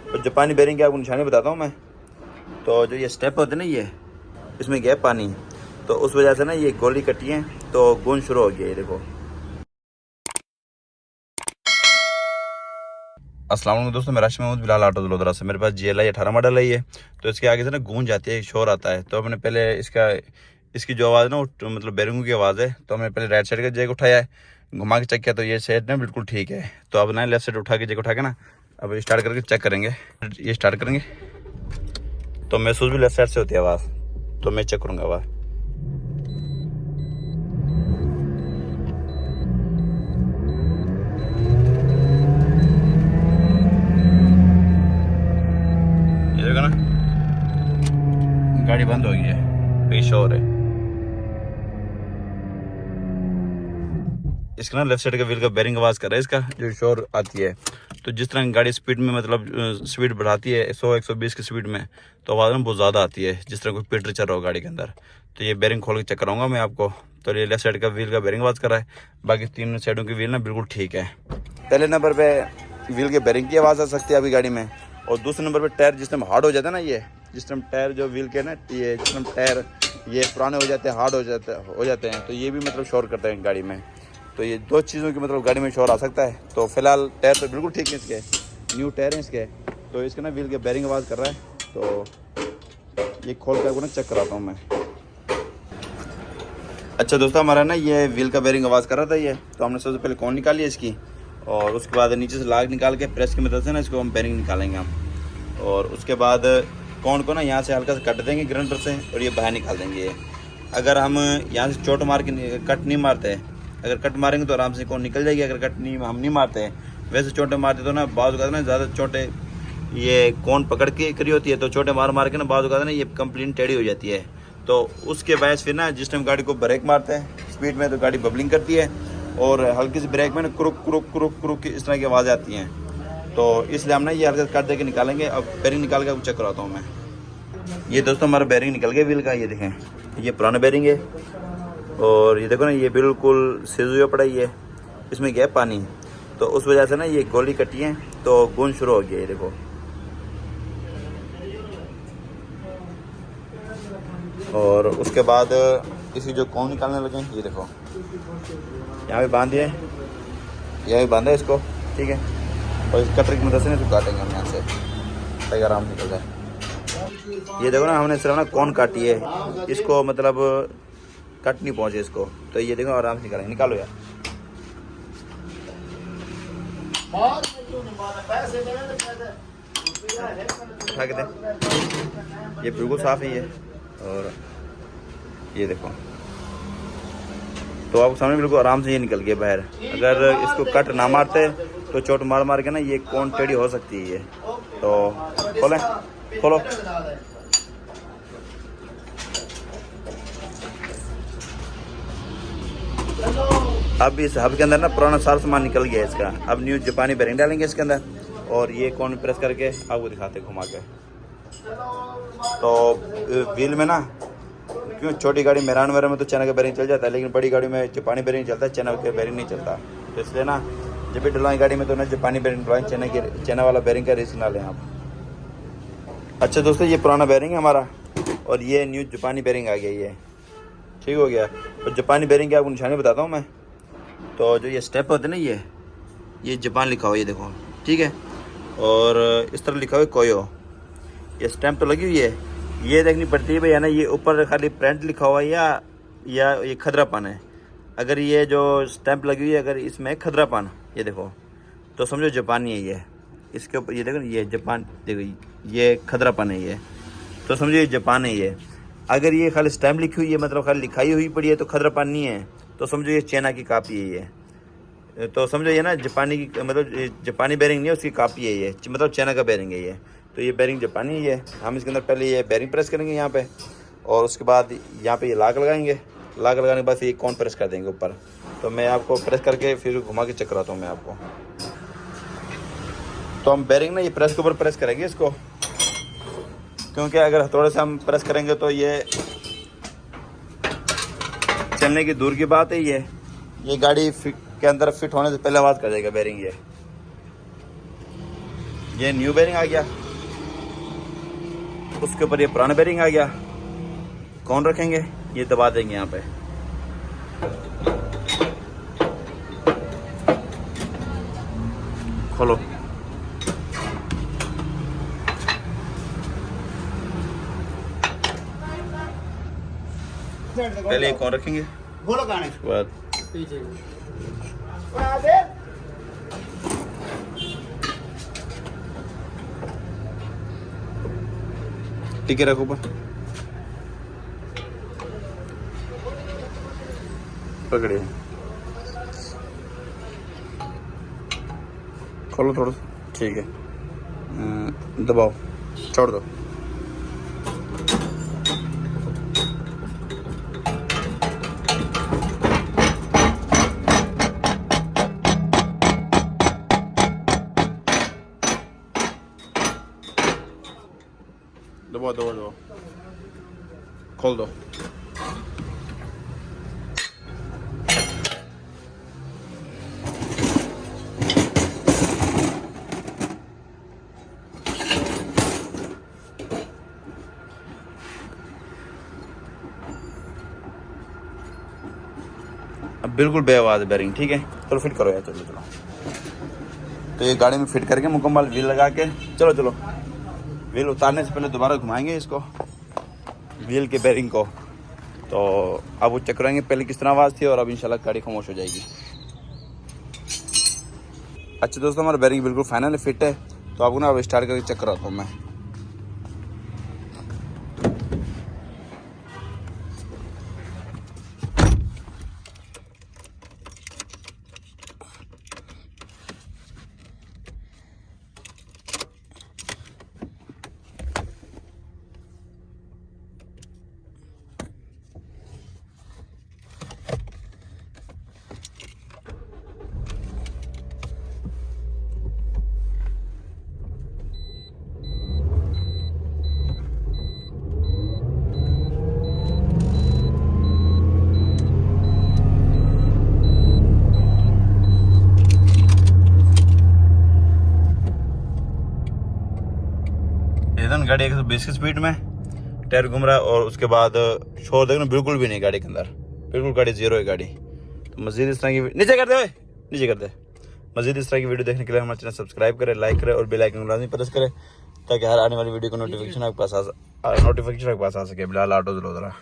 तो जापानी बेरिंग की आपको निशानी बताता हूँ मैं। तो जो ये स्टेप होते हैं ना, ये इसमें गया पानी, तो उस वजह से ना ये गोली कटी है तो गूंज शुरू हो गया। ये देखो। अस्सलाम वालेकुम दोस्तों, मैं राशिद महमूद बिलाल ऑटो वडोदरा से। मेरे पास GLI 18 मॉडल है ये। तो इसके आगे से ना गूंज आती है, शोर आता है। तो हमने पहले इसकी जो आवाज़ ना वो मतलब बेरिंगों की आवाज़ है। तो हमने पहले राइट साइड का जैक उठाया है, घुमा के चेक किया तो ये साइड ना बिल्कुल ठीक है। तो अब ना लेफ्ट साइड उठा के जैक उठा के ना अब स्टार्ट करके चेक करेंगे। ये स्टार्ट करेंगे तो महसूस भी लेफ्ट साइड से होती है आवाज़। तो मैं चेक करूँगा आवाज़। ये देखो ना, गाड़ी बंद हो गई है, कहीं शोर है। इसका ना लेफ्ट साइड का व्हील का बेरिंग आवाज़ कर रहा है, इसका जो शोर आती है। तो जिस तरह गाड़ी स्पीड में मतलब स्पीड बढ़ाती है 100-120 की स्पीड में, तो आवाज़ में बहुत ज़्यादा आती है, जिस तरह कोई पीटर चल रहा हो गाड़ी के अंदर। तो ये बेरिंग खोल के चेक कराऊंगा मैं आपको। तो ये लेफ्ट साइड का व्हील का बेरिंग आवाज़ कर रहा है, बाकी तीनों साइडों की व्हील ना बिल्कुल ठीक है। पहले नंबर पे व्हील के बेरिंग की आवाज़ आ सकती है आपकी गाड़ी में। और दूसरे नंबर पे टायर जिस टाइम हार्ड हो जाता है ना, ये जिस टाइम टायर जो व्हील के ना, ये जिस टाइम टायर ये पुराने हो जाते हैं, हार्ड हो जाते हैं, तो ये भी मतलब शोर करते हैं गाड़ी में। तो ये दो चीज़ों की मतलब गाड़ी में शोर आ सकता है। तो फिलहाल टायर तो बिल्कुल ठीक है इसके, न्यू टायर हैं इसके। तो इसके ना व्हील के बेरिंग आवाज़ कर रहा है, तो ये खोल कर ना चेक कराता हूँ मैं। अच्छा दोस्तों, हमारा ना ये व्हील का बेरिंग आवाज़ कर रहा था ये। तो हमने सबसे पहले कौन निकाली है इसकी, और उसके बाद नीचे से लाग निकाल के प्रेस की मदद से ना इसको हम बेरिंग निकालेंगे हम। और उसके बाद कौन को ना यहाँ से हल्का सा कट देंगे ग्राइंडर से, और ये बाहर निकाल देंगे ये। अगर हम यहाँ से चोट मार के कट नहीं मारते, अगर कट मारेंगे तो आराम से कौन निकल जाएगी। अगर कट नहीं हम नहीं मारते, वैसे चोटें मारते तो ना बाज़ का ना ज़्यादा चोटें ये कौन पकड़ के करी होती है, तो चोटें मार मार के ना बाज़ का ना ये कंप्लीट टेढ़ी हो जाती है। तो उसके वजह फिर ना जिस टाइम गाड़ी को ब्रेक मारते हैं स्पीड में, तो गाड़ी बबलिंग करती है, और हल्की सी ब्रेक में ना क्रुक क्रुक क्रुक क्रुक इस तरह की आवाज़ आती हैं। तो इसलिए हम ना ये हल्का काट दे के निकालेंगे। अब बेरिंग निकाल के चेक कराता हूँ मैं। ये दोस्तों हमारा बेरिंग निकल गया व्हील का, ये देखें, ये पुराना बेरिंग है। और ये देखो ना, ये बिल्कुल सीज हुआ पड़ा ही है, इसमें गया पानी, तो उस वजह से ना ये गोली कटी है तो गूंज शुरू हो गया। ये देखो। और उसके बाद इसी जो कौन निकालने लगे, ये देखो यहाँ भी बांध दिए, यहाँ भी बांधा है इसको, ठीक है। और इस कटर की मदद से इसको काटेंगे हम यहाँ से, ताकि आराम से निकल जाए। ये देखो ना, हमने सिर्फ ना कौन काटी है इसको, मतलब कट नहीं पहुँचे इसको। तो ये देखो आराम से निकालेंगे। निकालो यार, उठा के दे। ये बिल्कुल साफ़ है ये। और ये देखो, तो आपको सामने बिल्कुल आराम से ये निकल गया बाहर। अगर इसको कट ना मारते तो चोट मार मार के ना ये कौन टेढ़ी हो सकती है ये। तो खोलें, खोलो। अब इस हब के अंदर ना पुराना सारा सामान निकल गया है इसका। अब न्यू जापानी बेरिंग डालेंगे इसके अंदर, और ये कौन प्रेस करके आपको दिखाते घुमा के। तो व्हील में ना, क्यों छोटी गाड़ी मेरान वगैरह में तो चैनल का बेरिंग चल जाता है, लेकिन बड़ी गाड़ी में जापानी बेरिंग चलता है, चैनल का बेरिंग नहीं चलता। तो इसलिए ना जब भी डलवाएं गाड़ी में तो ना जापानी बेरिंग डलवाएं, चैनल वाला बेरिंग का रिस्क ना लें आप। अच्छा दोस्तों, ये पुराना बेरिंग है हमारा, और ये न्यू जापानी बेरिंग आ गया, ये ठीक हो गया। तो जापानी बेरिंग की आपको निशानी बताता हूँ मैं। तो जो ये स्टेप होते हैं ना, ये जापान लिखा हुआ है, ये देखो, ठीक है। और इस तरह लिखा हुआ है कोयो, ये स्टैम्प तो लगी हुई है। ये देखनी पड़ती है भैया ना, ये ऊपर खाली प्रिंट लिखा हुआ है या ये खदरापन है। अगर ये जो स्टैम्प लगी हुई है, अगर इसमें खदरापन, ये देखो, तो समझो जापानी है ये। इसके ऊपर ये देखो, ये जापान, देखो ये खदरापन है ये, तो समझो ये जापान है ये। अगर ये खाली स्टैम्प लिखी हुई है, मतलब खाली लिखाई हुई पड़ी है, तो खदरापन नहीं है, तो समझो ये चाइना की कापी है ये। तो समझो ये ना जापानी की, मतलब जापानी बेरिंग नहीं है, उसकी कापी है ये, मतलब चाइना का बेरिंग है ये। तो ये बेरिंग जापानी है। हम इसके अंदर पहले ये बेरिंग प्रेस करेंगे यहाँ पे, और उसके बाद यहाँ पे ये लाग लगाएंगे। लाग लगाने के बाद ये कौन प्रेस कर देंगे ऊपर। तो मैं आपको प्रेस करके फिर घुमा के चेक कराता हूँ मैं आपको। तो हम बेरिंग ना ये प्रेस के ऊपर प्रेस करेंगे इसको, क्योंकि अगर थोड़ा सा हम प्रेस करेंगे तो ये चलने की दूर की बात है। ये गाड़ी के अंदर फिट होने से पहले आवाज़ कर देगा बेरिंग ये। ये न्यू बेरिंग आ गया, उसके ऊपर ये पुराना बेरिंग आ गया। कौन रखेंगे, ये दबा देंगे यहाँ पे। खोलो, पहले ये कौन रखेंगे, बोलो गाने उसके बाद पीछे टिके रखो ऊपर, पकड़िए, खोलो थोड़ा सा, ठीक है, दबाओ, छोड़ दो। दबाओ दबाओ दबाओ, खोल दो। अब बिल्कुल बेआवाज बेरिंग, ठीक है। चलो फिट करो यार, चलो चलो। तो ये गाड़ी में फिट करके मुकम्मल व्हील लगा के, चलो चलो। व्हील उतारने से पहले दोबारा घुमाएंगे इसको, व्हील के बेरिंग को। तो अब वो चेक करेंगे पहले किस तरह आवाज़ थी, और अब इंशाल्लाह गाड़ी खामोश हो जाएगी। अच्छा दोस्तों, हमारा बेरिंग बिल्कुल फाइनल फिट है। तो आपको ना अब स्टार्ट करके चेक कराता हूँ मैं। एकदम गाड़ी 120 की स्पीड में, टायर घूम रहा है, और उसके बाद शोर देखना बिल्कुल भी नहीं गाड़ी के अंदर, बिल्कुल गाड़ी जीरो है गाड़ी। तो मजीद इस तरह की नीचे कर दे, ओए नीचे कर दे। मजीद इस तरह की वीडियो देखने के लिए हमारे चैनल सब्सक्राइब करें, लाइक करें और बेल आइकन को लाजमी प्रेस करें, ताकि हर आने वाली वीडियो को नोटिफिकेशन आपके पास आ सके। बिलाल ऑटो ज़रा